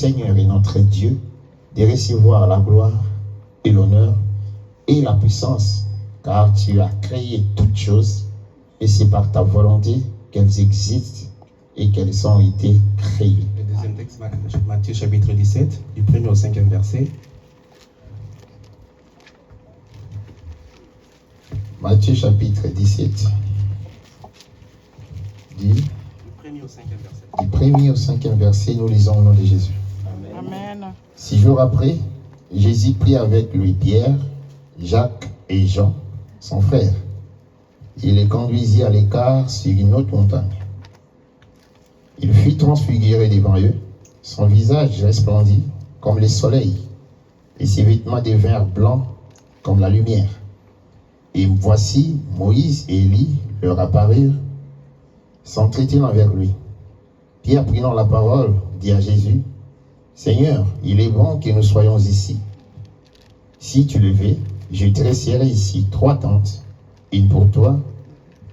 Seigneur et notre Dieu, de recevoir la gloire et l'honneur et la puissance, car tu as créé toutes choses, et c'est par ta volonté qu'elles existent et qu'elles ont été créées. Le deuxième texte, Matthieu chapitre 17, du 1er au 5e verset. Matthieu chapitre 17, du 1er au 5e verset. Du 1er au 5e verset, nous lisons au nom de Jésus. Amen. 6 jours après, Jésus prit avec lui Pierre, Jacques et Jean, son frère. Il les conduisit à l'écart sur une autre montagne. Il fut transfiguré devant eux, son visage resplendit comme le soleil, et ses vêtements devinrent blancs comme la lumière. Et voici, Moïse et Élie leur apparurent, s'entretenant avec lui. Pierre, prenant la parole, dit à Jésus, « Seigneur, il est bon que nous soyons ici. Si tu le veux, je dresserai ici 3 tentes, une pour toi,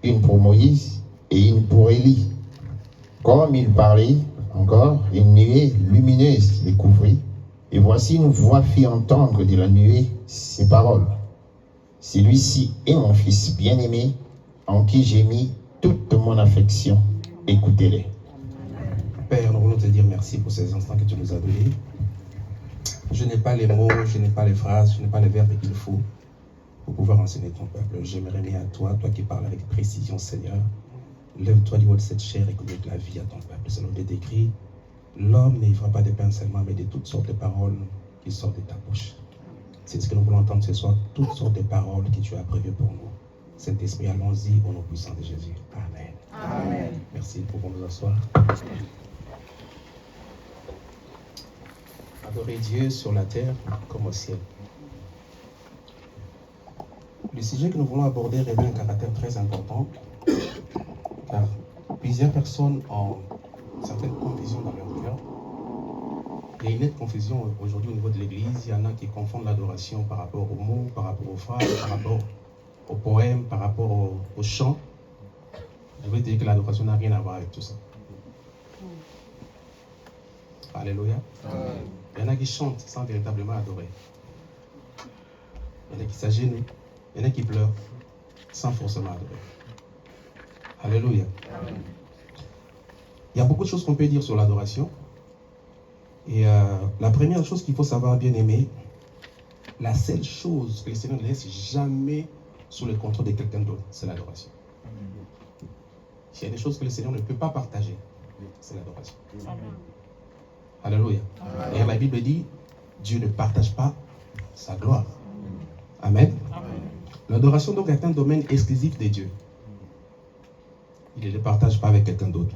une pour Moïse et une pour Élie. » Comme il parlait encore, une nuée lumineuse les couvrit, et voici une voix fit entendre de la nuée ces paroles. « Celui-ci est mon fils bien-aimé, en qui j'ai mis toute mon affection. Écoutez-les. » Père, nous voulons te dire merci pour ces instants que tu nous as donnés. Je n'ai pas les mots, je n'ai pas les phrases, je n'ai pas les verbes qu'il faut pour pouvoir enseigner ton peuple. J'aimerais bien à toi, toi qui parles avec précision, Seigneur, lève-toi du haut de cette chair et communique la vie à ton peuple. Selon les décrets, l'homme ne vivra pas de pain seulement, mais de toutes sortes de paroles qui sortent de ta bouche. C'est ce que nous voulons entendre ce soir, toutes sortes de paroles que tu as prévues pour nous. Saint-Esprit, allons-y au nom puissant de Jésus. Amen. Amen. Merci, nous pouvons nous asseoir. Adorer Dieu sur la terre comme au ciel. Le sujet que nous voulons aborder revêt un caractère très important, car plusieurs personnes ont certaines confusions dans leur cœur. Il y a une nette confusion aujourd'hui au niveau de l'Église. Il y en a qui confondent l'adoration par rapport aux mots, par rapport aux phrases, par rapport aux poèmes, par rapport aux chants. Je veux dire que l'adoration n'a rien à voir avec tout ça. Alléluia. Amen. Il y en a qui chantent sans véritablement adorer. Il y en a qui s'agenouillent. Il y en a qui pleurent sans forcément adorer. Alléluia. Amen. Il y a beaucoup de choses qu'on peut dire sur l'adoration. Et la première chose qu'il faut savoir, bien aimé, la seule chose que le Seigneur ne laisse jamais sous le contrôle de quelqu'un d'autre, c'est l'adoration. S'il y a des choses que le Seigneur ne peut pas partager, c'est l'adoration. Amen. Alléluia. Et la Bible dit, Dieu ne partage pas sa gloire. Amen. Amen. L'adoration donc est un domaine exclusif de Dieu. Il ne le partage pas avec quelqu'un d'autre.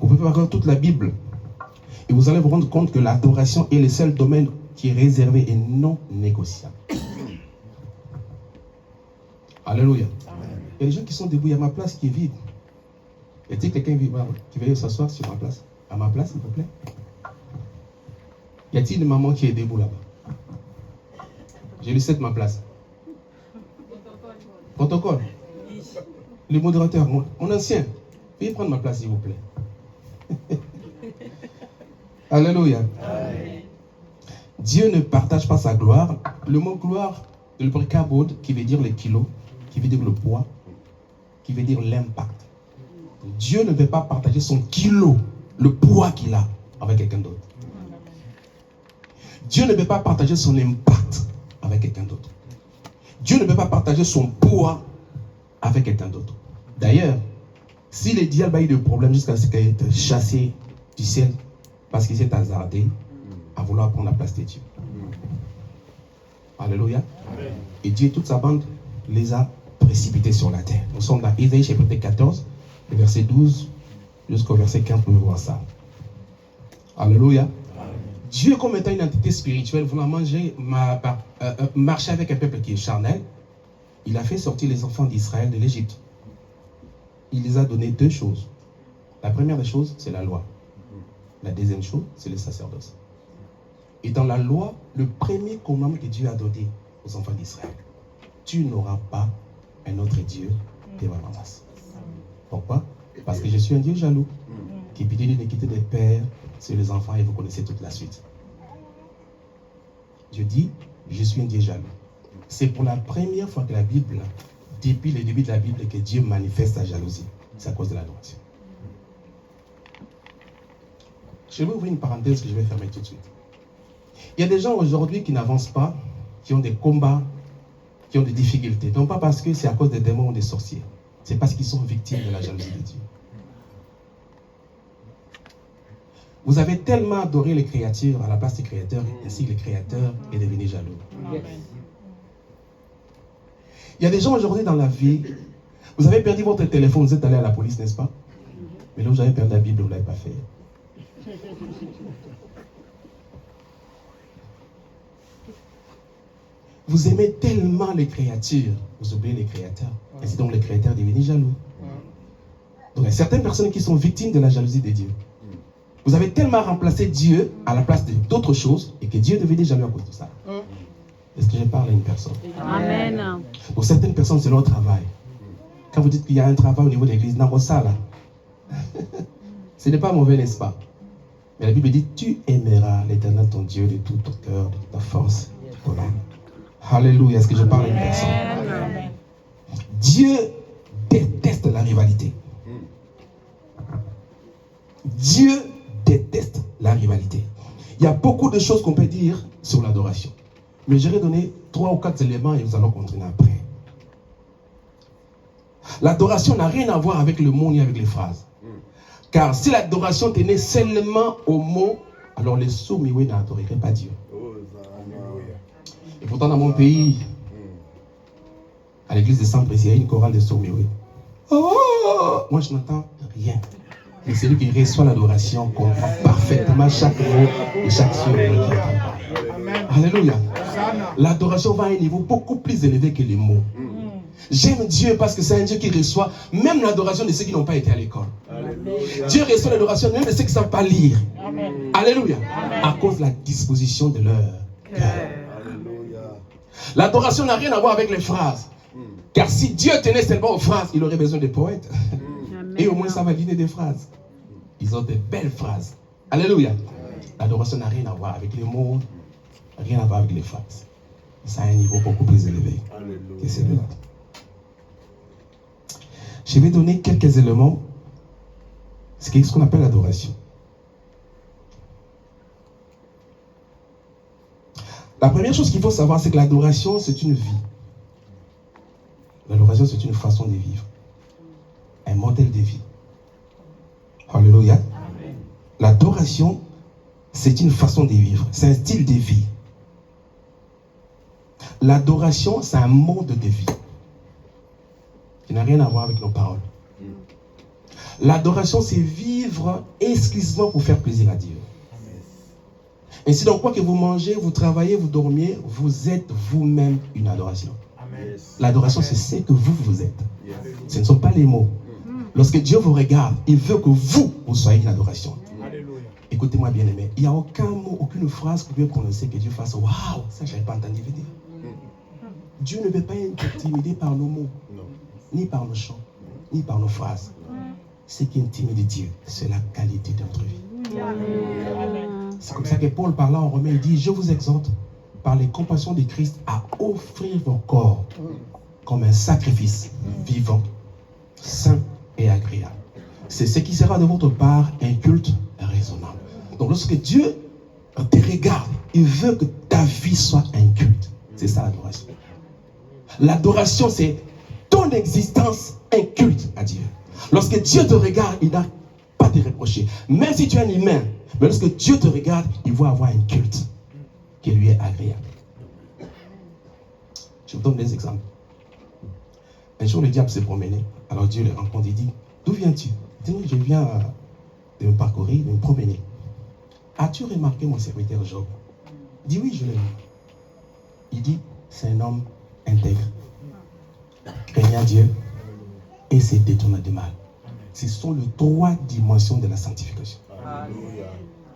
Vous pouvez voir toute la Bible et vous allez vous rendre compte que l'adoration est le seul domaine qui est réservé et non négociable. Alléluia. Amen. Il y a des gens qui sont debout, il y a ma place qui est vide. Y a-t-il quelqu'un qui veut s'asseoir sur ma place? À ma place, s'il vous plaît? Y a-t-il une maman qui est debout là-bas? J'ai lu cette ma place. Protocole. Le modérateur, mon ancien. Veuillez prendre ma place, s'il vous plaît. Alléluia. Amen. Dieu ne partage pas sa gloire. Le mot gloire, de l'hébreu kabod, qui veut dire le kilo, qui veut dire le poids, qui veut dire l'impact. Dieu ne veut pas partager son kilo, le poids qu'il a, avec quelqu'un d'autre. Dieu ne veut pas partager son impact avec quelqu'un d'autre. Dieu ne veut pas partager son poids avec quelqu'un d'autre. D'ailleurs, si le diable a eu des problèmes jusqu'à ce qu'il ait été chassé du ciel, parce qu'il s'est hasardé à vouloir prendre la place de Dieu. Alléluia. Amen. Et Dieu et toute sa bande les a précipités sur la terre. Nous sommes dans Ésaïe chapitre 14, le verset 12 jusqu'au verset 15, pour voir ça. Alléluia. Amen. Dieu, comme étant une entité spirituelle, voulant marcher avec un peuple qui est charnel, il a fait sortir les enfants d'Israël de l'Égypte. Il les a donné 2 choses. La première des choses, c'est la loi. La deuxième chose, c'est le sacerdoce. Et dans la loi, le premier commandement que Dieu a donné aux enfants d'Israël, tu n'auras pas un autre Dieu devant ma face. Pourquoi? Parce que je suis un Dieu jaloux, qui punit l'iniquité des pères c'est les enfants et vous connaissez toute la suite. Dieu dit, je suis un Dieu jaloux. C'est pour la première fois que la Bible, depuis le début de la Bible, que Dieu manifeste sa jalousie. C'est à cause de l'adoration. Je vais ouvrir une parenthèse que je vais fermer tout de suite. Il y a des gens aujourd'hui qui n'avancent pas, qui ont des combats, qui ont des difficultés. Non pas parce que c'est à cause des démons ou des sorciers. C'est parce qu'ils sont victimes de la jalousie de Dieu. Vous avez tellement adoré les créatures à la place des créateurs, ainsi que le créateur est devenu jaloux. Amen. Il y a des gens aujourd'hui dans la vie, vous avez perdu votre téléphone, vous êtes allé à la police, n'est-ce pas? Mais là, vous avez perdu la Bible, vous ne l'avez pas fait. Vous aimez tellement les créatures, vous oubliez les créateurs. Ainsi donc, le créateur est devenu jaloux. Donc, il y a certaines personnes qui sont victimes de la jalousie de Dieu. Vous avez tellement remplacé Dieu à la place d'autres choses et que Dieu est devenu jaloux à cause de ça. Est-ce que je parle à une personne? Amen. Pour certaines personnes, c'est leur travail. Quand vous dites qu'il y a un travail au niveau de l'église, non, ça là, ce n'est pas mauvais, n'est-ce pas? Mais la Bible dit, tu aimeras l'Éternel ton Dieu de tout ton cœur, de toute ta force, de ton âme. Alléluia, est-ce que je parle à une personne? Amen. Dieu déteste la rivalité. Dieu déteste la rivalité. Il y a beaucoup de choses qu'on peut dire sur l'adoration. Mais je vais donner 3 ou 4 éléments et nous allons continuer après. L'adoration n'a rien à voir avec le mot ni avec les phrases. Car si l'adoration tenait seulement aux mots, alors les sourds-muets n'adoreraient pas Dieu. Et pourtant, dans mon pays, à l'église de Saint-Précieux, il y a une chorale de sourds-muets. Oh, moi, je n'entends rien. Mais celui qui reçoit l'adoration comprend parfaitement chaque mot et chaque sourd-muet. Alléluia. L'adoration va à un niveau beaucoup plus élevé que les mots. J'aime Dieu parce que c'est un Dieu qui reçoit même l'adoration de ceux qui n'ont pas été à l'école. Dieu reçoit l'adoration même de ceux qui ne savent pas lire. Amen. Alléluia. À cause de la disposition de leur cœur. L'adoration n'a rien à voir avec les phrases. Car si Dieu tenait seulement aux phrases, il aurait besoin de poètes. Et au moins ça va guider des phrases. Ils ont de belles phrases. Alléluia. L'adoration n'a rien à voir avec les mots, rien à voir avec les phrases. Ça a un niveau beaucoup plus élevé que celui-là. Je vais donner quelques éléments. C'est ce qu'on appelle l'adoration. La première chose qu'il faut savoir, c'est que l'adoration, c'est une vie. L'adoration, c'est une façon de vivre. Un modèle de vie. Alléluia. L'adoration, c'est une façon de vivre. C'est un style de vie. L'adoration, c'est un mode de vie qui n'a rien à voir avec nos paroles. L'adoration, c'est vivre exclusivement pour faire plaisir à Dieu. Ainsi, donc, quoi que vous mangez, vous travaillez, vous dormiez, vous êtes vous-même une adoration. L'adoration, c'est ce que vous êtes. Ce ne sont pas les mots. Lorsque Dieu vous regarde, il veut que vous soyez une adoration. Écoutez-moi bien aimé, il n'y a aucun mot, aucune phrase que vous pouvez prononcer que Dieu fasse « Waouh, ça je n'avais pas entendu venir ». Dieu ne veut pas être intimidé par nos mots, ni par nos chants, ni par nos phrases. Ce qui intimide Dieu, c'est la qualité de notre vie. C'est comme ça que Paul, parlant en Romains, il dit « Je vous exhorte, par les compassions de Christ, à offrir vos corps comme un sacrifice vivant, saint et agréable. C'est ce qui sera de votre part un culte raisonnable. » Donc lorsque Dieu te regarde, il veut que ta vie soit un culte. C'est ça l'adoration. L'adoration, c'est ton existence, un culte à Dieu. Lorsque Dieu te regarde, il n'a pas à te reprocher. Même si tu es un humain, mais lorsque Dieu te regarde, il va avoir un culte qui lui est agréable. Je vous donne des exemples. Un jour, le diable s'est promené. Alors Dieu le rencontre et dit, d'où viens-tu? Il dit, je viens de me parcourir, de me promener. As-tu remarqué mon serviteur Job? Il dit, oui, je l'ai vu. Il dit, c'est un homme intègre, craignant Dieu et se détournant du mal. Ce sont les 3 dimensions de la sanctification.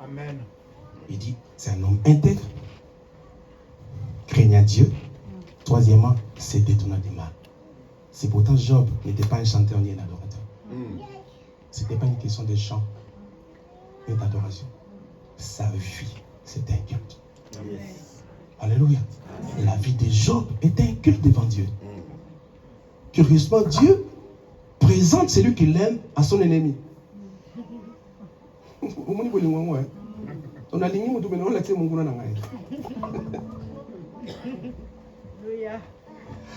Amen. Il dit, c'est un homme intègre, craignant Dieu, troisièmement, se détournant du mal. C'est pourtant Job n'était pas un chanteur ni un adorateur. Ce n'était pas une question de chant ni d'adoration. sa vie, c'est un culte. Alléluia. La vie de Job est un culte devant Dieu. Curieusement, Dieu présente celui qu'il aime à son ennemi.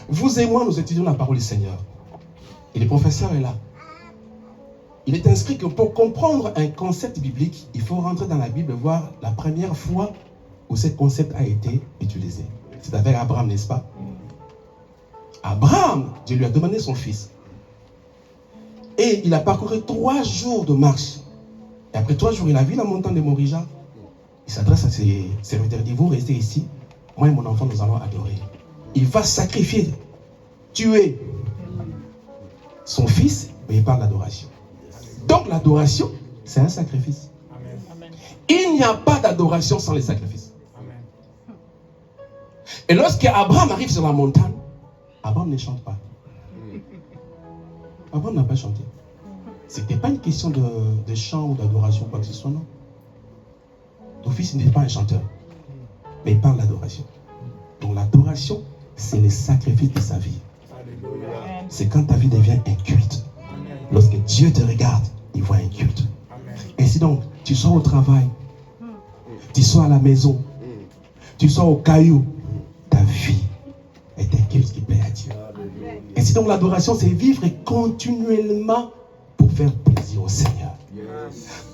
Vous et moi, nous étudions la parole du Seigneur. Et le professeur est là. Il est inscrit que pour comprendre un concept biblique, il faut rentrer dans la Bible et voir la première fois où ce concept a été utilisé. C'est avec Abraham, n'est-ce pas? Abraham, Dieu lui a demandé son fils. Et il a parcouru 3 jours de marche. Et après 3 jours, il a vu la montagne de Morija. Il s'adresse à ses serviteurs. Il dit, vous restez ici. Moi et mon enfant, nous allons adorer. Il va sacrifier, tuer son fils, mais il parle d'adoration. Donc l'adoration, c'est un sacrifice. Amen. Il n'y a pas d'adoration sans les sacrifices. Amen. Et lorsque Abraham arrive sur la montagne, Abraham ne chante pas. Abraham n'a pas chanté. Ce n'était pas une question de chant ou d'adoration ou quoi que ce soit, non. Ton fils n'est pas un chanteur, mais il parle d'adoration. Donc l'adoration, c'est le sacrifice de sa vie. C'est quand ta vie devient un culte. Lorsque Dieu te regarde, il voit un culte. Ainsi donc, tu sors au travail, tu sors à la maison, tu sors au caillou, ta vie est un culte qui plaît à Dieu. Ainsi donc, l'adoration, c'est vivre continuellement pour faire plaisir au Seigneur.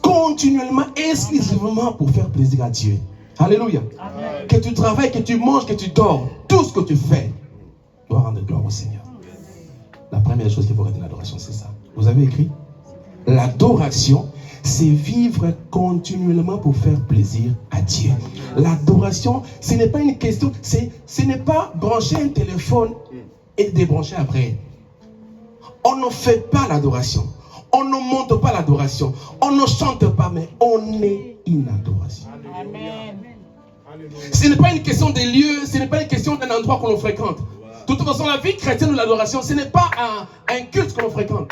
Continuellement, exclusivement pour faire plaisir à Dieu. Alléluia. Amen. Que tu travailles, que tu manges, que tu dors, tout ce que tu fais doit rendre gloire au Seigneur. La première chose qu'il faut retenir de l'adoration, c'est ça. Vous avez écrit? L'adoration, c'est vivre continuellement pour faire plaisir à Dieu. L'adoration, ce n'est pas une question, ce n'est pas brancher un téléphone et débrancher après. On ne fait pas l'adoration. On ne monte pas l'adoration. On ne chante pas, mais on est une adoration. Amen. Ce n'est pas une question des lieux, ce n'est pas une question d'un endroit que l'on fréquente. De toute façon, la vie chrétienne de l'adoration, ce n'est pas un culte que l'on fréquente.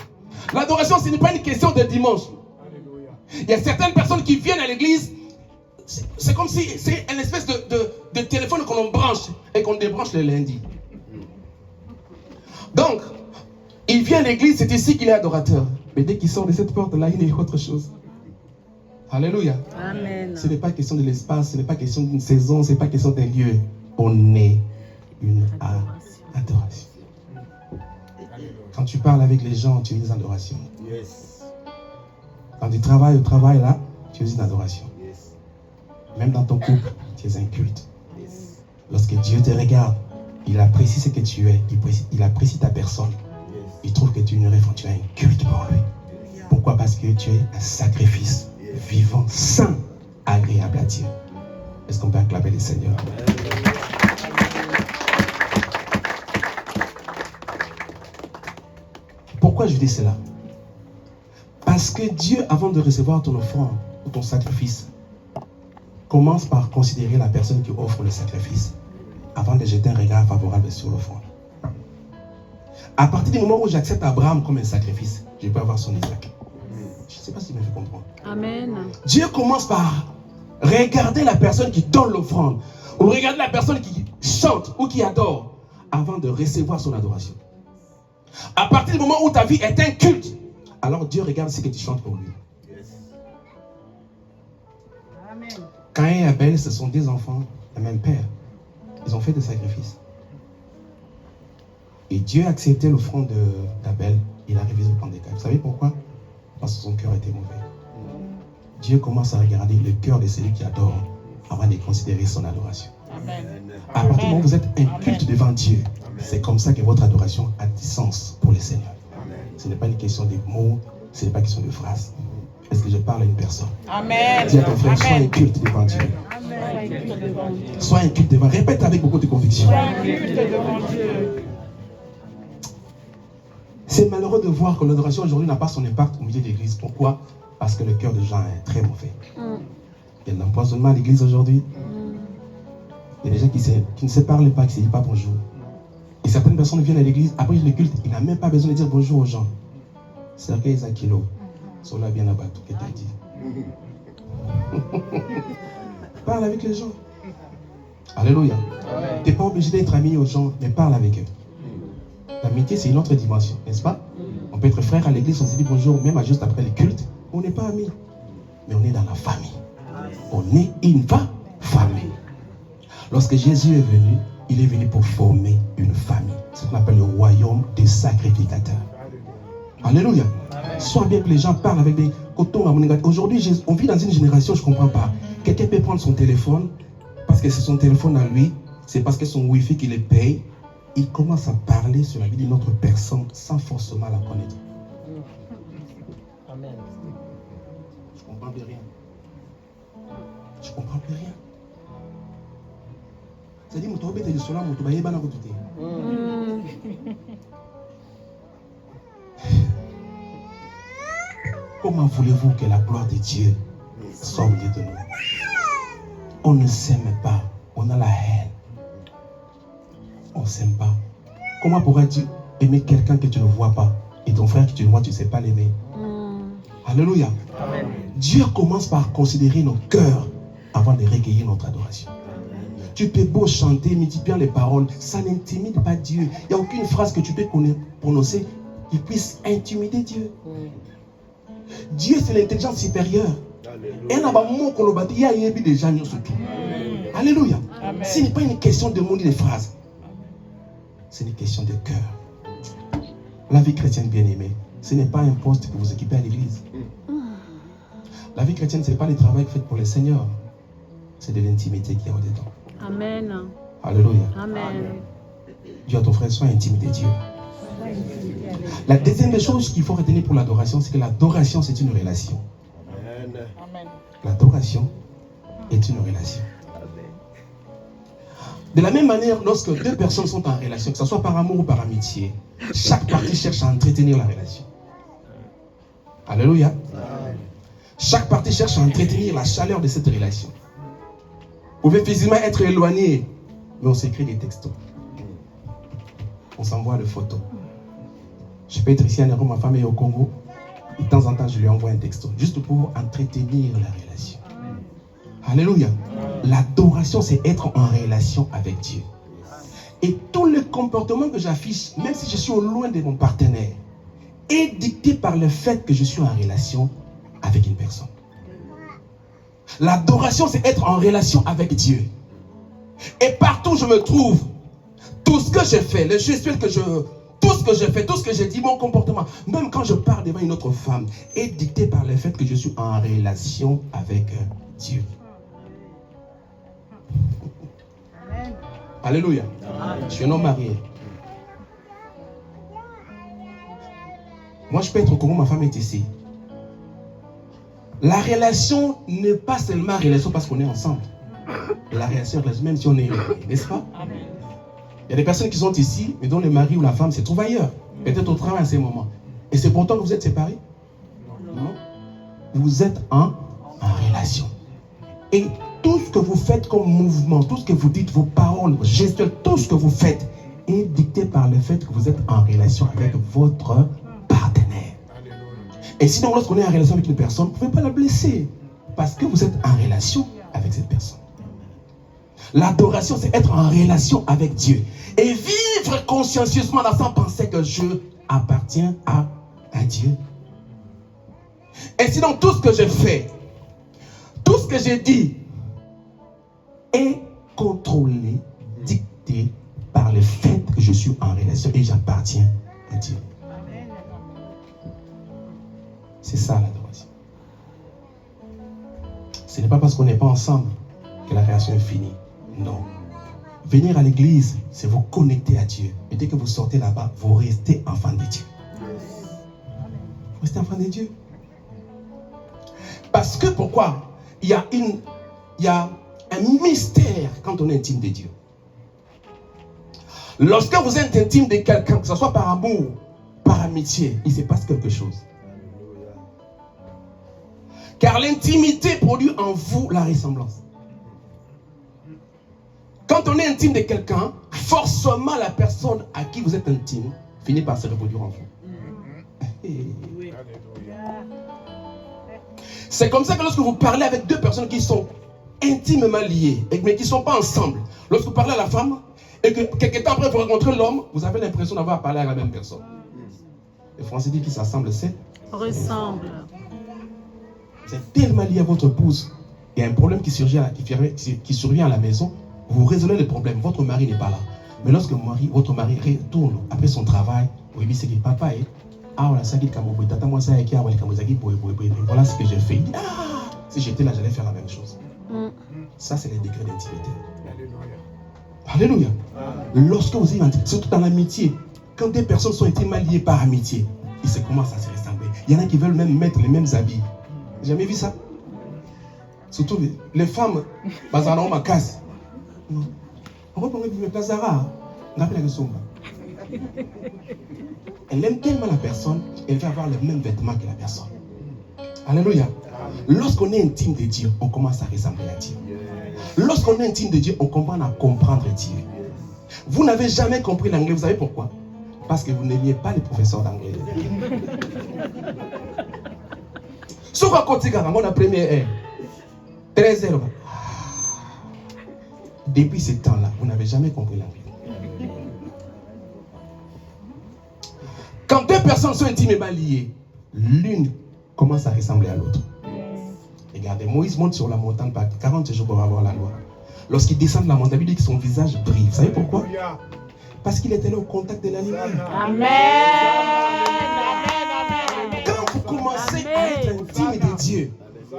L'adoration, ce n'est pas une question de dimanche. Il y a certaines personnes qui viennent à l'église, c'est comme si c'est une espèce de téléphone que l'on branche et qu'on débranche le lundi. Donc, il vient à l'église, c'est ici qu'il est adorateur. Mais dès qu'il sort de cette porte-là, il est autre chose. Alléluia. Amen. Ce n'est pas question de l'espace, ce n'est pas question d'une saison, ce n'est pas question d'un lieu. On est une adoration. Quand tu parles avec les gens, tu es une adoration. Quand tu travailles au travail là, tu es une adoration. Même dans ton couple, tu es un culte. Lorsque Dieu te regarde, il apprécie ce que tu es, il apprécie ta personne. Il trouve que tu es une référence, tu as un culte pour lui. Pourquoi? Parce que tu es un sacrifice vivant, saint, agréable à Dieu. Est-ce qu'on peut acclamer le Seigneur? Pourquoi je dis cela? Parce que Dieu, avant de recevoir ton offrande ou ton sacrifice, commence par considérer la personne qui offre le sacrifice avant de jeter un regard favorable sur l'offrande. À partir du moment où j'accepte Abraham comme un sacrifice, je peux avoir son Isaac. Je ne sais pas si tu me fais comprendre. Amen. Dieu commence par regarder la personne qui donne l'offrande, ou regarder la personne qui chante ou qui adore, avant de recevoir son adoration. À partir du moment où ta vie est un culte, alors Dieu regarde ce que tu chantes pour lui. Amen. Caïn et Abel, ce sont des enfants du même père. Ils ont fait des sacrifices. Et Dieu a accepté l'offrande d'Abel. Il a révisé le plan des cas. Vous savez pourquoi? Parce que son cœur était mauvais. Dieu commence à regarder le cœur de celui qui adore avant de considérer son adoration. Amen. À partir du moment où vous êtes un culte devant Dieu, c'est comme ça que votre adoration a du sens pour le Seigneur. Amen. Ce n'est pas une question de mots, ce n'est pas une question de phrases. Est-ce que je parle à une personne? Amen. Dis à ton frère, sois un culte devant Dieu. Amen. Sois un culte devant. Répète avec beaucoup de conviction. Sois un culte devant Dieu. C'est malheureux de voir que l'adoration aujourd'hui n'a pas son impact au milieu de l'église. Pourquoi? Parce que le cœur des gens est très mauvais. Il y a de l'empoisonnement à l'église aujourd'hui. Il y a des gens qui ne se parlent pas, qui ne se disent pas bonjour. Et certaines personnes viennent à l'église, après le culte, il n'a même pas besoin de dire bonjour aux gens. C'est que les kilo. Cela bien là-bas, tout est dit. Parle avec les gens. Alléluia. Tu n'es pas obligé d'être ami aux gens, mais parle avec eux. L'amitié, c'est une autre dimension, n'est-ce pas? On peut être frère à l'église, on se dit bonjour, même juste après les cultes. On n'est pas amis, mais on est dans la famille. On est une famille. Lorsque Jésus est venu, il est venu pour former une famille. C'est ce qu'on appelle le royaume des sacrificateurs. Alléluia. Soit bien que les gens parlent avec des... Aujourd'hui, on vit dans une génération, je ne comprends pas. Quelqu'un peut prendre son téléphone, parce que c'est son téléphone à lui, c'est parce que son wifi qui le paye. Il commence à parler sur la vie d'une autre personne sans forcément la connaître. Amen. Je ne comprends plus rien. Je ne comprends plus rien. C'est-à-dire, que tu es cela, tu es là, comment voulez-vous que la gloire de Dieu soit au milieu de nous? On ne s'aime pas, on a la haine. On ne s'aime pas. Comment pourrais-tu aimer quelqu'un que tu ne vois pas et ton frère que tu vois, tu ne sais pas l'aimer? Alléluia. Amen. Dieu commence par considérer nos cœurs avant de recueillir notre adoration. Tu peux beau chanter, multiplier les paroles, ça n'intimide pas Dieu. Il n'y a aucune phrase que tu peux prononcer qui puisse intimider Dieu. Dieu, c'est l'intelligence supérieure. Et on a mot qu'on le il y a des gens surtout. Alléluia. Ce n'est pas une question de mots ni de phrases. C'est une question de cœur. La vie chrétienne bien-aimée, ce n'est pas un poste que vous occupez à l'église. La vie chrétienne, ce n'est pas le travail fait pour le Seigneur. C'est de l'intimité qu'il y a au-dedans. Amen. Alléluia. Amen. Dis à ton frère, sois intime de Dieu. La deuxième des choses qu'il faut retenir pour l'adoration, c'est que l'adoration, c'est une relation. Amen. L'adoration est une relation. De la même manière, lorsque deux personnes sont en relation, que ce soit par amour ou par amitié, chaque partie cherche à entretenir la relation. Alléluia. Chaque partie cherche à entretenir la chaleur de cette relation. Vous pouvez physiquement être éloigné, mais on s'écrit des textos. On s'envoie des photos. Je peux être ici à Nairobi, ma femme est au Congo. De temps en temps, je lui envoie un texto, juste pour entretenir la relation. Alléluia. L'adoration, c'est être en relation avec Dieu. Et tout le comportement que j'affiche, même si je suis au loin de mon partenaire, est dicté par le fait que je suis en relation avec une personne. L'adoration, c'est être en relation avec Dieu. Et partout où je me trouve, tout ce que je fais, le gestuel que tout ce que je fais, tout ce que je dis, mon comportement, même quand je parle devant une autre femme, est dicté par le fait que je suis en relation avec Dieu. Amen. Alléluia. Je suis un homme marié. Moi, je peux être au Congo, ma femme est ici. La relation n'est pas seulement relation parce qu'on est ensemble. La relation, même si on est éloigné, n'est-ce pas? Il y a des personnes qui sont ici, mais dont le mari ou la femme se trouve ailleurs. Peut-être au travail à ces moments. Et c'est pourtant que vous êtes séparés? Non. Vous êtes en relation. Et tout ce que vous faites comme mouvement, tout ce que vous dites, vos paroles, vos gestes, tout ce que vous faites est dicté par le fait que vous êtes en relation avec votre partenaire. Et sinon, lorsqu'on est en relation avec une personne, vous ne pouvez pas la blesser. Parce que vous êtes en relation avec cette personne. L'adoration, c'est être en relation avec Dieu. Et vivre consciencieusement sans penser que je appartiens à Dieu. Et sinon, tout ce que je fais, tout ce que je dis, est contrôlé, dicté par le fait que je suis en relation et j'appartiens à Dieu. C'est ça l'adoration. Ce n'est pas parce qu'on n'est pas ensemble que la relation est finie. Non. Venir à l'église, c'est vous connecter à Dieu. Et dès que vous sortez là-bas, vous restez enfant de Dieu. Vous restez enfant de Dieu. Parce que pourquoi? Il y a un mystère quand on est intime de Dieu. Lorsque vous êtes intime de quelqu'un, que ce soit par amour, par amitié, il se passe quelque chose. Car l'intimité produit en vous la ressemblance. Quand on est intime de quelqu'un, forcément la personne à qui vous êtes intime finit par se reproduire en vous. C'est comme ça que lorsque vous parlez avec deux personnes qui sont intimement liées, mais qui ne sont pas ensemble, lorsque vous parlez à la femme, et que quelques temps après vous rencontrez l'homme, vous avez l'impression d'avoir parlé à la même personne. Les Français disent qu'ils s'assemblent, c'est Ressemble. c'est tellement lié à votre épouse. Il y a un problème qui survient à la maison, vous résolvez le problème, votre mari n'est pas là. Mais lorsque votre mari retourne après son travail, oui, c'est que papa est. Voilà ce que j'ai fait. Si j'étais là, j'allais faire la même chose. Ça, c'est les degrés d'intimité. Alléluia. Lorsque vous êtes, surtout dans l'amitié, quand des personnes sont intimement liées par amitié, ils se commencent à se ressembler. Il y en a qui veulent même mettre les mêmes habits. J'ai jamais vu ça. Surtout les femmes, bazarons ma casse. On reprend le Plazara. On appelle la Somba. Elle aime tellement la personne, elle va avoir le même vêtement que la personne. Alléluia. Lorsqu'on est intime de Dieu, on commence à ressembler à Dieu. Lorsqu'on est intime de Dieu, on commence à comprendre Dieu. Vous n'avez jamais compris l'anglais, vous savez pourquoi? Parce que vous n'aimiez pas les professeurs d'anglais. Sauf à côté, on a première 13 heures. Depuis ce temps-là, vous n'avez jamais compris l'anglais. Quand deux personnes sont intimement liées, l'une commence à ressembler à l'autre. Regardez, Moïse monte sur la montagne par 40 jours pour avoir la loi. Lorsqu'il descend de la montagne, il dit que son visage brille. Vous savez pourquoi? Parce qu'il était là au contact de l'animal. Amen. Quand vous commencez à être intime de Dieu,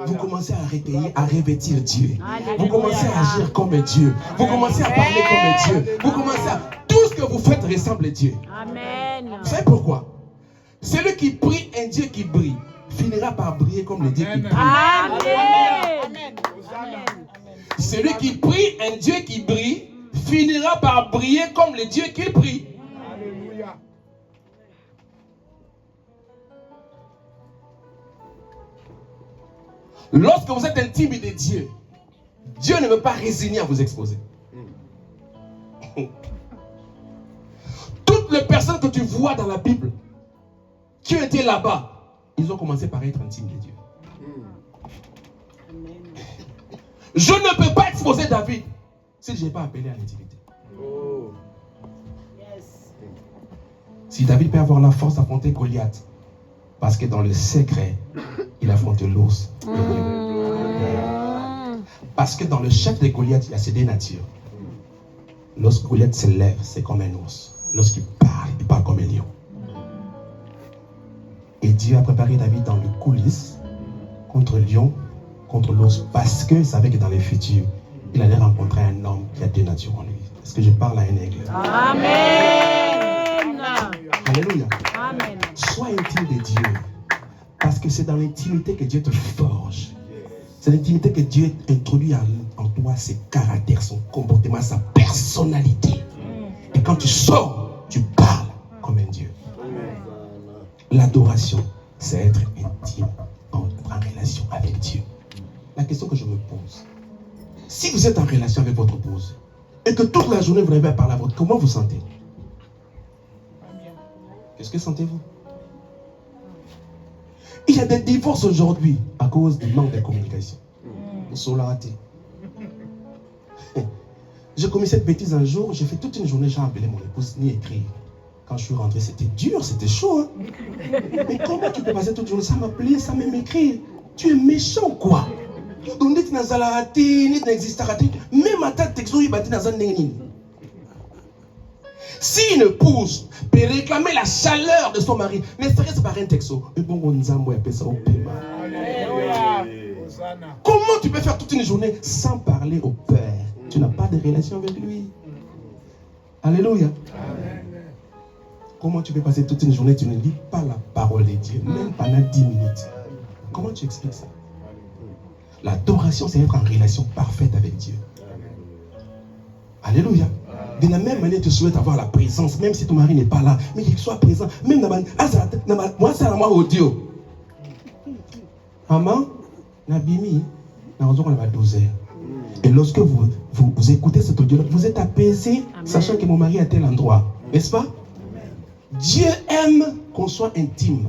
vous commencez à revêtir Dieu. Vous commencez à agir comme Dieu. Vous commencez à parler comme Dieu. Vous commencez à... Tout ce que vous faites ressemble à Dieu. Amen. Vous savez pourquoi? Celui qui prie un Dieu qui brille finira par briller comme le Dieu qui brille. Amen. Celui qui prie un Dieu qui brille finira par briller comme le Dieu qu'il prie. Alléluia. Lorsque vous êtes intime de Dieu, Dieu ne veut pas résigner à vous exposer. Toutes les personnes que tu vois dans la Bible qui ont été là-bas, ils ont commencé par être intimes de Dieu. Je ne peux pas exposer David si je n'ai pas appelé à l'intimité. Si David peut avoir la force d'affronter Goliath, parce que dans le secret, il affronte l'ours. Parce que dans le chef de Goliath, il y a ces deux natures. Lorsque Goliath se lève, c'est comme un ours. Lorsqu'il parle, il parle comme un lion. Et Dieu a préparé David dans le coulisses contre le lion, contre l'ours, parce qu'il savait que dans le futur, il allait rencontrer un homme qui a deux natures en lui. Est-ce que je parle à un aigle? Amen. Alléluia. Amen. Sois intime de Dieu. Parce que c'est dans l'intimité que Dieu te forge. C'est l'intimité que Dieu introduit en toi ses caractères, son comportement, sa personnalité. Et quand tu sors, tu parles comme un Dieu. L'adoration, c'est être intime, en relation avec Dieu. La question que je me pose, si vous êtes en relation avec votre épouse et que toute la journée vous n'avez pas parlé à votre, comment vous sentez? Qu'est-ce que sentez-vous? Il y a des divorces aujourd'hui à cause du manque de communication. J'ai commis cette bêtise un jour, j'ai fait toute une journée, j'ai appelé mon épouse, ni écrire. Quand je suis rentré, c'était dur, c'était chaud. Hein? Mais comment tu peux passer toute une journée sans m'appeler, sans même écrire? Tu es méchant, quoi? Donc, tu n'as pas même à ta texto, il bâtit dans un nénin. Si une épouse peut réclamer la chaleur de son mari, ne serait-ce par un texto, comment tu peux faire toute une journée sans parler au Père? Tu n'as pas de relation avec lui. Alléluia. Comment tu peux passer toute une journée, tu ne lis pas la parole de Dieu, même pendant 10 minutes? Comment tu expliques ça? L'adoration, c'est être en relation parfaite avec Dieu. Alléluia. De la même manière, tu souhaites avoir la présence, même si ton mari n'est pas là, mais qu'il soit présent. Même dans moi, c'est à moi audio. Maman, Nabimi, nous avons 12 heures. Et lorsque vous écoutez cet audio, vous êtes apaisé, sachant que mon mari est à tel endroit. N'est-ce pas? Dieu aime qu'on soit intime.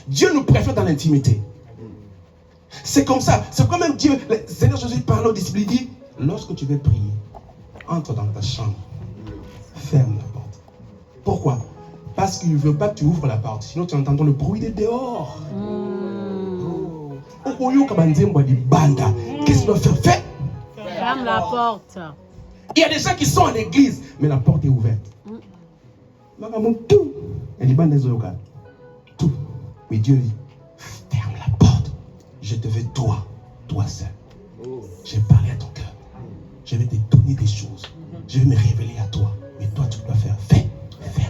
Dieu nous préfère dans l'intimité. C'est comme ça. C'est quand même Dieu. Le Seigneur Jésus parle aux disciples. Il dit, lorsque tu veux prier, entre dans ta chambre. Ferme la porte. Pourquoi? Parce qu'il ne veut pas que tu ouvres la porte. Sinon tu entends le bruit de dehors. Qu'est-ce que tu dois faire? Ferme la porte. Il y a des gens qui sont à l'église, mais la porte est ouverte. Tout. Tout. Mais Dieu dit, ferme la porte. Je te veux toi seul. J'ai parlé à ton cœur. Je vais te donner des choses. Je vais me révéler à toi. Mais toi, tu dois faire. Ferme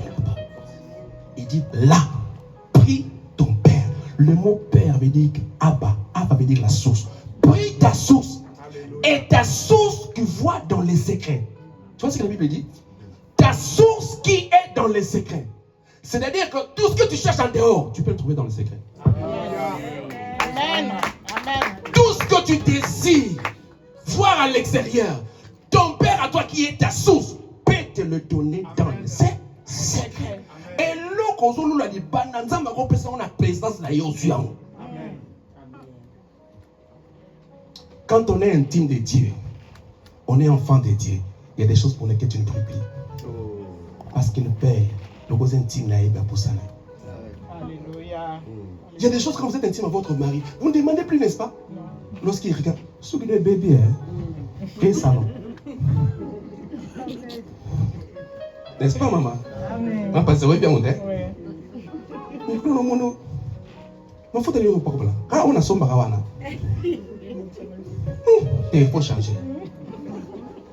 la porte. Il dit, là, prie ton Père. Le mot Père veut dire Abba. Abba veut dire la source. Prie ta source. Et ta source qui voit dans les secrets. Tu vois ce que la Bible dit? Ta source qui est dans les secrets. C'est-à-dire que tout ce que tu cherches en dehors, tu peux le trouver dans les secrets. Amen. Amen. Tout ce que tu désires voir à l'extérieur, ton Père à toi qui est ta source, peut te le donner dans les secrets. Et l'eau a dit, présidence là. Quand on est intime de Dieu, on est enfant de Dieu, il y a des choses pour lesquelles tu ne pries plus. Parce que le Père, le cause intime là, il va pour ça. Alléluia. Il y a des choses quand vous êtes intime à votre mari, vous ne demandez plus, n'est-ce pas? Lorsqu'il regarde, ce qu'il est bébé, hein? Quel salon. N'est-ce pas, maman? Amen. On passe, oui, bien, on est. Oui. Mais non, non. Il faut aller au parc là. Quand on a son barawana. Et il faut changer.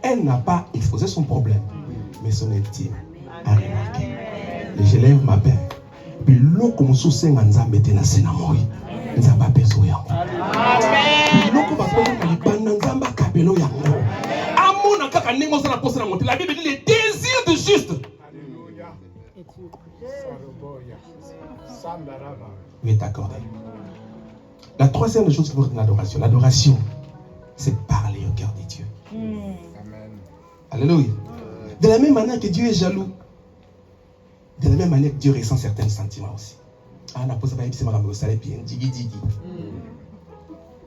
Elle n'a pas exposé son problème, mais son intime a remarqué. Et je lève ma main. Puis l'eau comme sous ses manzas mettez na sénamoi. Nous n'avons pas besoin. Puis l'eau comme bananzamba kabelo yango. Amona kaka nengo sana posa na monter. La Bible dit les désirs du juste. Alléluia. Oui, est accordé. La troisième chose qui vous dit l'adoration. L'adoration, c'est parler au cœur de Dieu. Amen. Alléluia. De la même manière que Dieu est jaloux, de la même manière que Dieu ressent certains sentiments aussi. Ah, la pose pas c'est madame le salaire bien digi digi.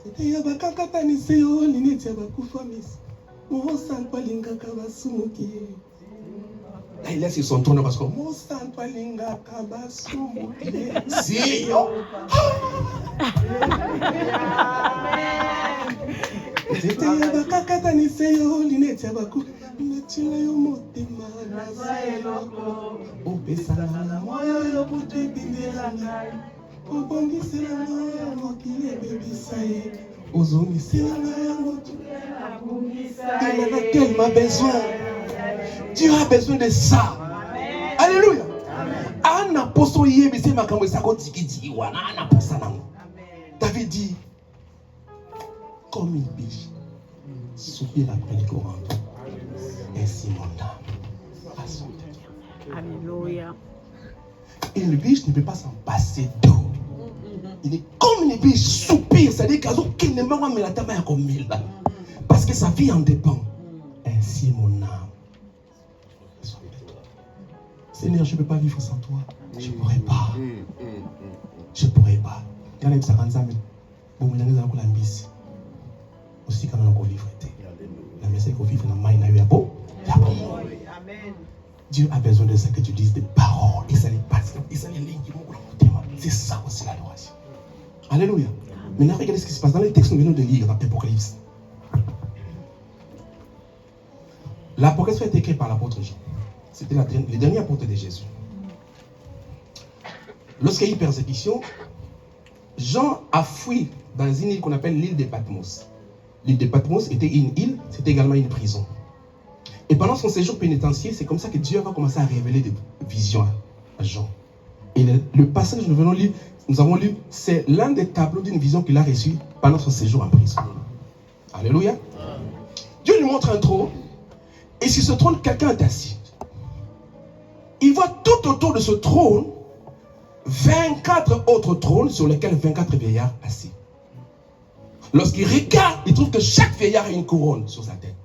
C'était yaba kakata ni seyo lineti yaba kufamis. Mo sanpa linga kabasumuki. Là il laisse son tourne parce que mo sanpa linga kabasumuki. Seyo. C'était yaba kakata ni seyo lineti yaba kufamis. Netila yo motema na zaeloko opesala na moyo yo butu ebindela ngai obongisela ngai mokili ebebisa ye ozongisela ngai yango il en a tellement besoin. Dieu a besoin de ça. Alléluia. Ana poso yebise makambo esako tikiti wana ana posa nango. David dit comme une biche soupire après les courants. Ainsi mon âme a son Dieu. Alléluia. Une biche ne peut pas s'en passer d'eau. Il est comme une biche soupire, c'est-à-dire qu'elle ne m'a pas la table à comme mille. Parce que sa vie en dépend. Ainsi mon âme a son Dieu. Seigneur, je ne peux pas vivre sans toi. Je ne pourrais pas. Je ne pourrais pas. Quand il y a 40 ans, bon, il y a des gens qui ont la mise. Aussi, quand on a vivre. La messe qu'on vit dans la main, il y a beau. Dieu a besoin de ça que tu dises des paroles. Et ça les passe. Et ça les lignes. C'est ça aussi l'adoration. Alléluia. Maintenant, regardez ce qui se passe dans les textes que nous venons de lire dans l'Apocalypse. L'Apocalypse a été écrit par l'apôtre Jean. C'était le dernier apôtre de Jésus. Lorsqu'il y a eu persécution, Jean a fui dans une île qu'on appelle l'île de Patmos. L'île de Patmos était une île, c'était également une prison. Et pendant son séjour pénitentiaire, c'est comme ça que Dieu va commencer à révéler des visions à Jean. Et le passage que nous avons lu, c'est l'un des tableaux d'une vision qu'il a reçue pendant son séjour en prison. Alléluia. Dieu lui montre un trône, et sur ce trône, quelqu'un est assis. Il voit tout autour de ce trône 24 autres trônes sur lesquels 24 vieillards assis. Lorsqu'il regarde, il trouve que chaque vieillard a une couronne sur sa tête.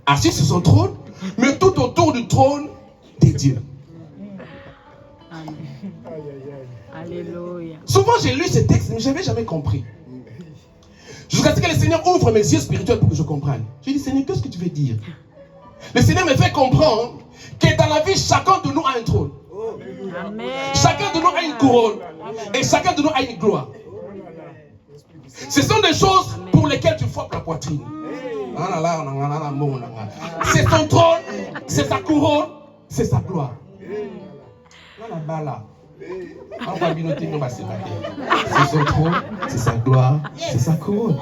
Assis sur son trône, mais tout autour du trône des dieux. Amen. Alléluia. Souvent j'ai lu ces textes, mais je n'avais jamais compris. Jusqu'à ce que le Seigneur ouvre mes yeux spirituels pour que je comprenne. J'ai dit, Seigneur, qu'est-ce que tu veux dire? Le Seigneur me fait comprendre que dans la vie, chacun de nous a un trône. Amen. Chacun de nous a une couronne. Et chacun de nous a une gloire. Ce sont des choses pour lesquelles tu frappes la poitrine. C'est son trône, c'est sa couronne, c'est sa gloire. C'est son trône, c'est sa gloire, c'est sa couronne.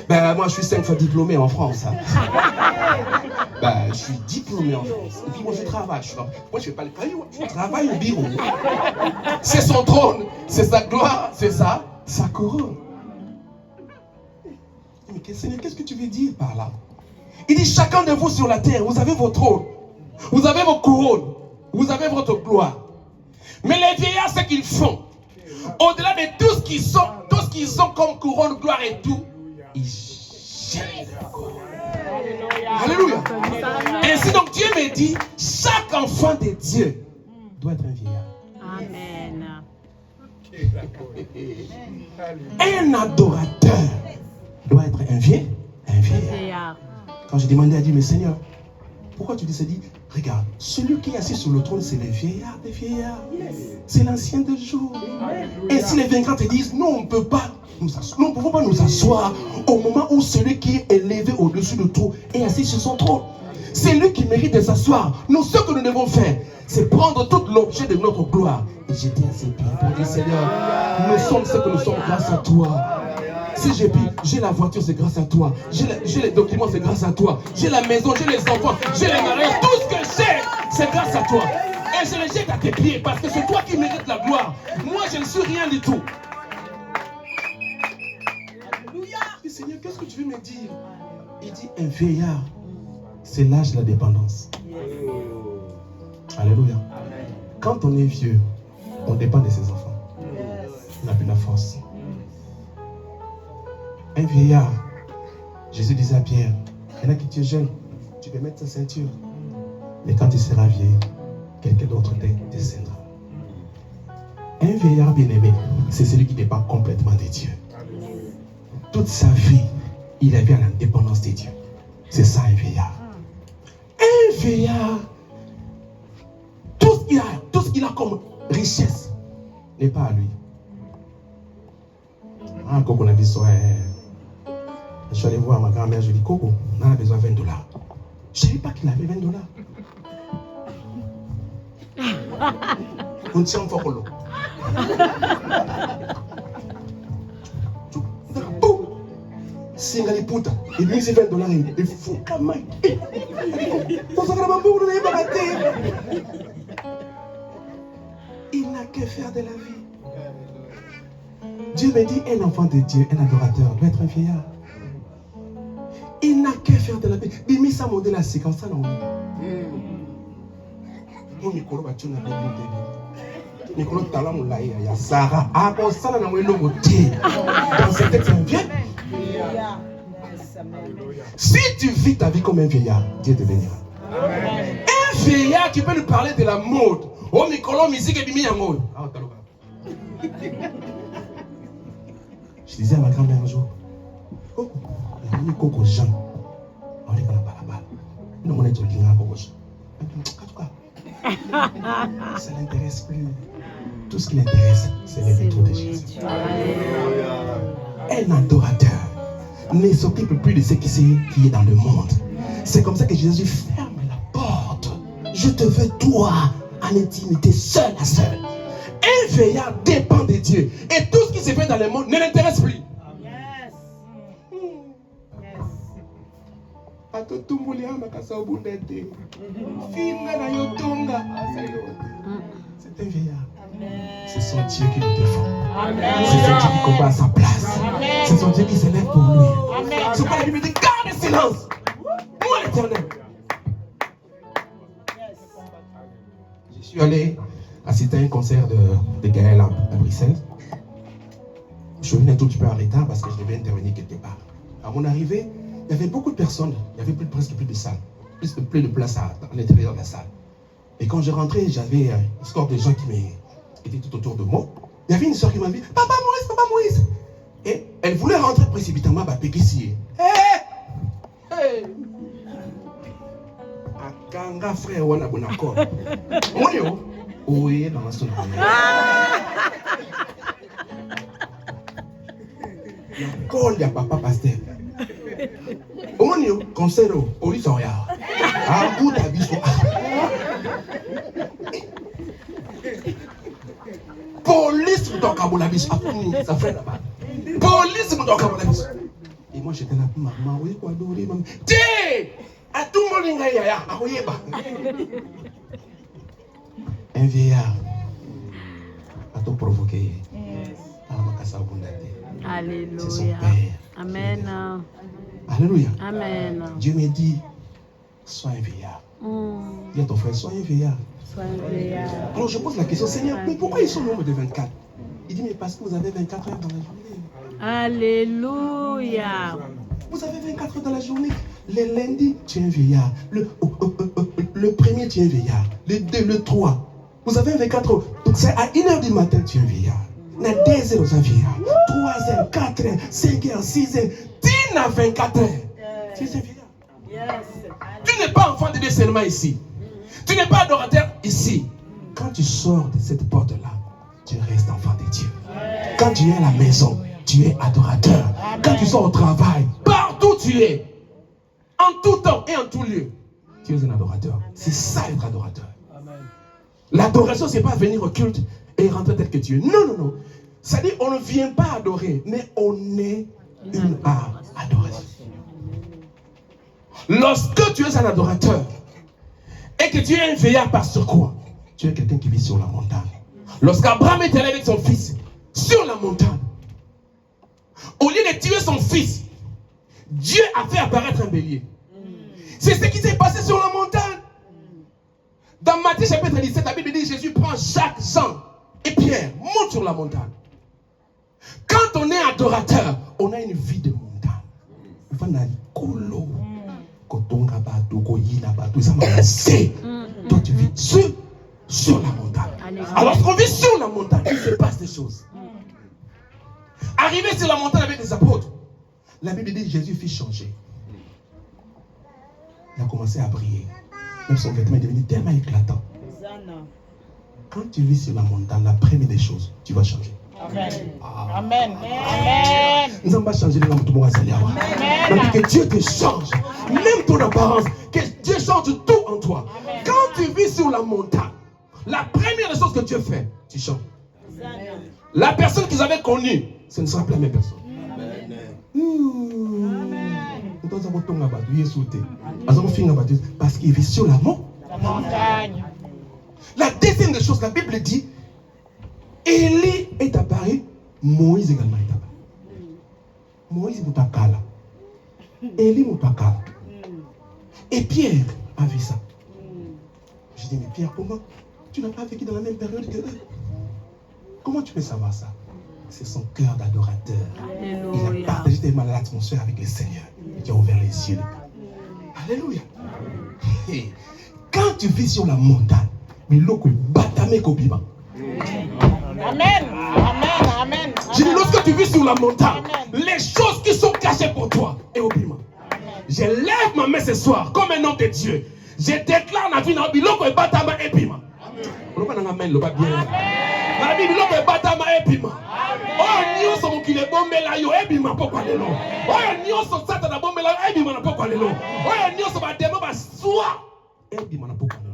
Ben, moi, je suis 5 fois diplômé en France. Hein. Ben, je suis diplômé en France. Et puis, moi, je travaille. Moi, je fais pas le caillou, je travaille au bureau. C'est son trône, c'est sa gloire, c'est sa couronne. Mais Seigneur, qu'est-ce que tu veux dire par là? Il dit, chacun de vous sur la terre, vous avez vos trônes, vous avez vos couronnes, vous avez votre gloire. Mais les vieillards, ce qu'ils font, au-delà de tout ce qu'ils ont comme couronne, gloire et tout, ils jettent leur couronne. Alléluia. Ainsi donc Dieu me dit, chaque enfant de Dieu doit être un vieillard. Amen. Un adorateur doit être un vieillard. Quand j'ai demandé à Dieu, mais Seigneur, pourquoi tu dis ça? Dit, regarde, celui qui est assis sur le trône, c'est le vieillard des vieillards. C'est l'ancien des jours. Et si les vainqueurs te disent, non, on ne peut pas, nous ne pouvons pas nous asseoir au moment où celui qui est élevé au-dessus de tout est assis sur son trône. C'est lui qui mérite de s'asseoir. Nous, ce que nous devons faire, c'est prendre tout l'objet de notre gloire et jeter à ses pieds pour dire, Seigneur, nous sommes ce que nous sommes grâce à toi. Si j'ai la voiture, c'est grâce à toi. J'ai les documents, c'est grâce à toi. J'ai la maison, j'ai les enfants, j'ai les mariages. Tout ce que j'ai, c'est grâce à toi. Et je les jette à tes pieds parce que c'est toi qui mérites la gloire. Moi, je ne suis rien du tout. Alléluia. Je dis, Seigneur, qu'est-ce que tu veux me dire? Il dit, un vieillard, c'est l'âge de la dépendance. Alléluia. Quand on est vieux, on dépend de ses enfants. On n'a plus la force. Un vieillard, Jésus disait à Pierre, il y en a qui tu es jeune, tu peux mettre ta ceinture. Mais quand tu seras vieux, quelqu'un d'autre te descendra. Un vieillard bien-aimé, c'est celui qui dépend complètement de Dieu. Toute sa vie, il avait l'indépendance de Dieu. C'est ça un vieillard. Un vieillard, tout ce qu'il a comme richesse n'est pas à lui. Ah, Coco n'a dit ça. Je suis allé voir ma grand-mère, je lui ai dit, Coco, on a besoin de $20. Je ne savais pas qu'il avait $20. On tient fort l'eau. Singali puta, il lui c'est $20, il faut quand même. Il n'a que faire de la vie. Dieu me dit, un enfant de Dieu, un adorateur, doit être un vieillard. Il n'a que faire de la vie. Il met sa modèle à séquence, ça non. Mon micro va tuer la micro talent mon laïa, il y a Sarah. Ah bon, ça n'a pas dans ce texte, c'est un vieillard. Si tu vis ta vie comme un vieillard, Dieu te bénira. Un vieillard qui peut nous parler de la mode. Oh, micro, musique et bimi à mode. Je disais à ma grand-mère un jour, Coco, il y a un Coco Jean. On est dans la balabala. Nous, on est au Lina Coco Jean. Ça ne l'intéresse plus. Tout ce qui l'intéresse, c'est le retour de Jésus. Un adorateur ne s'occupe plus de ce qui est dans le monde. C'est comme ça que Jésus ferme la porte. Je te veux toi en intimité, seul à seul. Un vieillard dépend de Dieu. Et tout ce qui se fait dans le monde ne l'intéresse plus. C'est un vieillard. C'est son Dieu qui le défend. C'est son Dieu qui combat à sa place. C'est son Dieu qui s'élève pour lui. C'est pourquoi la Bible dit garde le silence. Moi l'Éternel. Je suis allé assister à un concert de Gaël à Bruxelles. Je suis venu un tout petit peu en retard parce que je devais intervenir quelque part. À mon arrivée, il y avait beaucoup de personnes. Il y avait presque plus de salles. Plus de place à l'intérieur de la salle. Et quand je rentrais, j'avais une score de gens qui étaient tout autour de moi. Il y avait une soeur qui m'a dit, Papa Maurice, Papa Maurice. Et Elle voulait rentrer précipitamment à Pékissier. Hey! Akanga frère wana bonako. Monio. Oui, dans la zone. La colle de papa pasteur. Monio, conseil, Olisoria. Ah, où t'as vu ça? Police dans Kabulabis. Ça fait là-bas. Police dans Kabulabis. Et moi j'étais là, maman, oui, quoi, doré, maman. Tiens! À tout le monde, il y a un vieillard a tout provoqué. C'est son Alléluia. père. Amen. Alléluia. Amen. Dieu me dit, sois un vieillard. Dis à ton frère, sois un vieillard. Sois un vieillard. Alors je pose la question, Seigneur, mais pourquoi ils sont au nombre de 24? Il dit, mais parce que vous avez 24 heures dans la journée. Alléluia. Vous avez 24 heures dans la journée. Le lundi, tu es un vieillard. Le premier, tu es un vieillard. Le 2, le 3. Vous avez 24 heures. Donc c'est à 1h du matin, tu es un vieillard. Il y a 2 heures, tu es un vieillard. 3 heures, 4 heures, 5 heures, 6 heures. Tu n'as 24 heures. Tu es un vieillard. Tu n'es pas enfant de Dieu seulement ici. Tu n'es pas adorateur ici. Quand tu sors de cette porte-là, tu restes enfant de Dieu. Quand tu es à la maison, tu es adorateur. Quand tu sors au travail, partout tu es. En tout temps et en tout lieu, tu es un adorateur. C'est ça être adorateur. L'adoration, ce n'est pas venir au culte et rentrer tel que tu es. Non, non, non. C'est-à-dire, on ne vient pas adorer, mais on est une adoration. Lorsque tu es un adorateur et que tu es un vieillard par sur quoi? Tu es quelqu'un qui vit sur la montagne. Lorsqu'Abraham est allé avec son fils sur la montagne, au lieu de tuer son fils, Dieu a fait apparaître un bélier. C'est ce qui s'est passé sur la montagne. Dans Matthieu chapitre 17, la Bible dit, Jésus prend Jacques, Jean et Pierre, monte sur la montagne. Quand on est adorateur, on a une vie de montagne. Toi tu vis sur la montagne. Alors lorsqu'on vit sur la montagne, il se passe des choses. Arrivé sur la montagne avec les apôtres, la Bible dit que Jésus fit changer. Il a commencé à briller. Même son vêtement est devenu tellement éclatant. Quand tu vis sur la montagne, la première des choses, tu vas changer. Amen. Amen. Amen. Nous allons changer les langues de mon que Dieu te change. Même ton apparence. Que Dieu change tout en toi. Amen. Quand tu vis sur la montagne, la première des choses que Dieu fait, tu changes. La personne qu'ils avaient connue, ce ne sera plus la même personne. Parce qu'il vit sur la montagne. La deuxième des choses, la Bible dit, Élie est apparu, Moïse également est apparu. Moïse Moutakala. Élie Moutakala. Et Pierre a vu ça. Je dis, mais Pierre, comment? Tu n'as pas vécu dans la même période que eux. Comment tu peux savoir ça? C'est son cœur d'adorateur. Il a partagé tellement l'atmosphère avec le Seigneur. Il a ouvert les yeux. Alléluia. Et quand tu vis sur la montagne, mais l'eau batame kobiba. Amen. Amen. Amen. Je dis, lorsque tu vis sur la montagne, les choses qui sont cachées pour toi est obima. Je lève ma main ce soir comme un homme de Dieu. Je déclare la vie dans l'eau et batama et pima. Amen. La Bible est batama et pima. Oh, nyoso mukile bombe la yo ebima pokwa lelo. Oh, nyoso sata na bombe la ebima na pokwa lelo. Oh, nyoso ba demo ba soa ebima na pokwa lelo.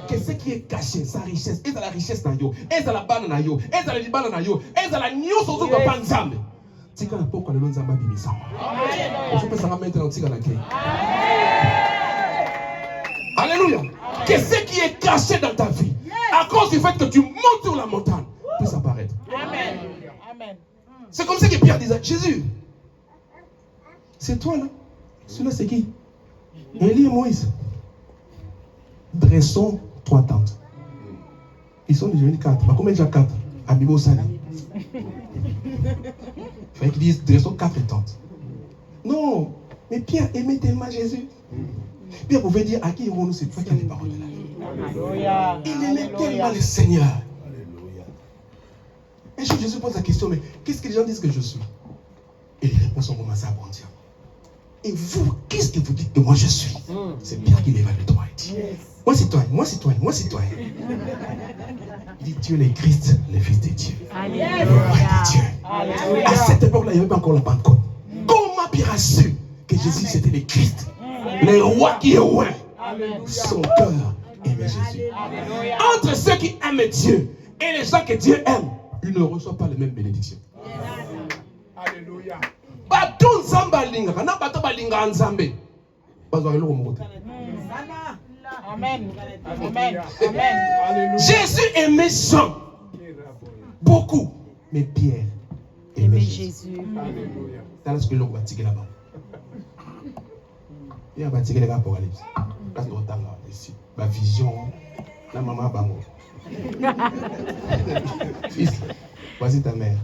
Que ce qui est caché, sa richesse, et la richesse na yo, et la bana na yo, et la libana na yo, et la nyoso zo pa nzambe. Tika na pokwa lelo nzamba bimisa. On peut ça maintenant tika na ke. Alléluia. Que ce qui est caché dans ta vie, à cause du fait que tu montes sur la montagne, puisse apparaître. Amen. Amen. C'est comme ça que Pierre disait, Jésus, c'est toi là. Celui-là c'est qui? Élie et Moïse. Dressons 3 tentes. Ils sont devenus 4. Bah, combien déjà 4? Abibo Sali. Il fallait qu'ils disent dressons 4 tentes. Non, mais Pierre aimait tellement Jésus. Pierre pouvait dire à qui irons-nous, c'est toi qui as les paroles de la vie. Alléluia. Il aimait tellement le Seigneur. Un jour Jésus pose la question, mais qu'est-ce que les gens disent que je suis? Et les réponses ont commencé à bondir. Et vous, qu'est-ce que vous dites que moi je suis? C'est Pierre qui l'évade de toi. Il dit, moi c'est toi, moi c'est toi, moi c'est toi. Il dit, Dieu est Christ, le Fils de Dieu. Alléluia. Le roi de Dieu. À cette époque-là, il n'y avait pas encore la Pentecôte. Comment Pierre a su que Jésus c'était le Christ? Le roi qui est loin. Son cœur aimait Jésus. Entre ceux qui aiment Dieu et les gens que Dieu aime, ils ne reçoivent pas les mêmes bénédictions. Alléluia. Bato nzamba linga, na bato balinga nzambe. Bazwa eloko moko te. Amen. Amen. Amen. Jésus aimait Jean beaucoup, mais Pierre aimait Aimez Jésus. Jésus. Tala ce que l'on va tirer là-bas. Il va tirer l'Apocalypse. Parce que l'on ici, la vision, la maman bango. Fils, voici ta mère.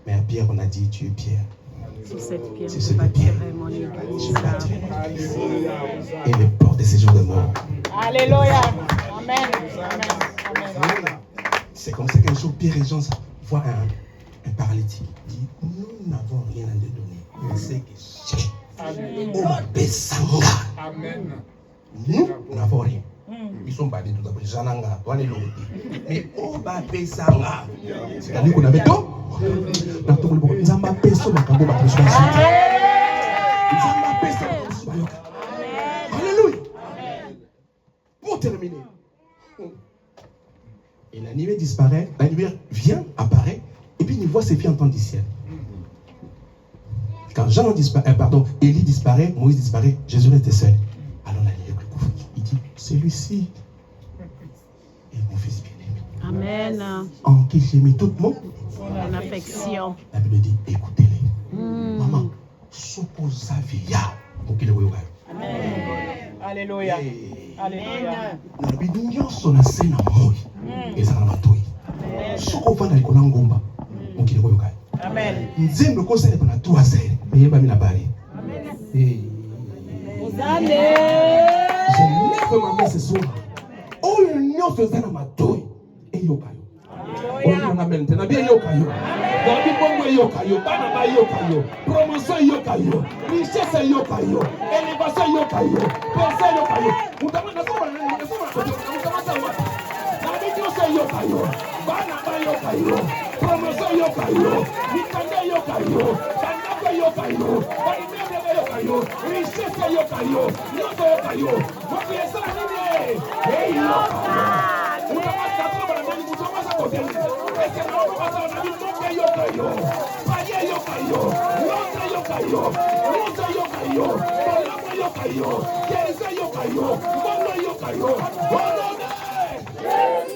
Mais à Pierre, on a dit, tu es Pierre. Sur cette pierre, C'est je ce que Pierre. bâtirai mon église. Je bâtirai mon église. Et les portes de ces jours de mort. Alléluia. Amen. Amen. Amen. C'est comme ça qu'un jour, Pierre et Jean voient un paralytique. Il dit, nous n'avons rien à te donner. Mais c'est que Dieu. Amen. Nous n'avons rien. Ils sont badés tout d'abord. Jananga, toi les lotis. Mais Obapesanga. C'est-à-dire qu'on avait tout. Nzamba peso makambo bateso. Nzamba peso makambo bayoka. Alléluia. Pour terminer. Et la lumière disparaît, la lumière vient, apparaît, et puis il voit ses filles en temps du ciel. Quand Jean disparaît, Élie disparaît, Moïse disparaît, Jésus était seul. Alors la lumière lui couvre. Il dit, celui-ci est mon fils bien-aimé. Amen. En qui j'ai mis tout mon Affection. La Bible dit, écoutez-les. Maman, suppose via. Donc il est où? Alléluia. Alléluia. Na bidu nyonso na se na moi ezala na matoi soko vanda likolo ngomba mokili koyoka Amen. nzembe kosala na tu asele eyebami na bari. Je lève ma main ce soir. Oyo nyonso eza na matoi eyoka yo. Oyo na maintenant bien yoka yo. Babi bongo yoka yo, bana ba yoka yo, promotion yoka yo, richesse yoka yo, élévation yoka yo, pensée yoka yo. Mutama na soma sawa. Na bidio se yoka yo, bana ba yoka yo, promotion yoka yo, mikande yoka yo, bandako yoka yo, bandako yoka yo, richesse yoka yo, yoka yoka yo. Moko yesa nini? Hey yoka. Mutama na soma na mutama sa kote.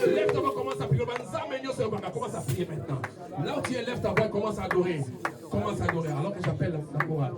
Lève ta voix, commence à prier. Commence à prier maintenant. Là où tu es, lève ta voix, commence à adorer. Commence à adorer. Alors que j'appelle la chorale.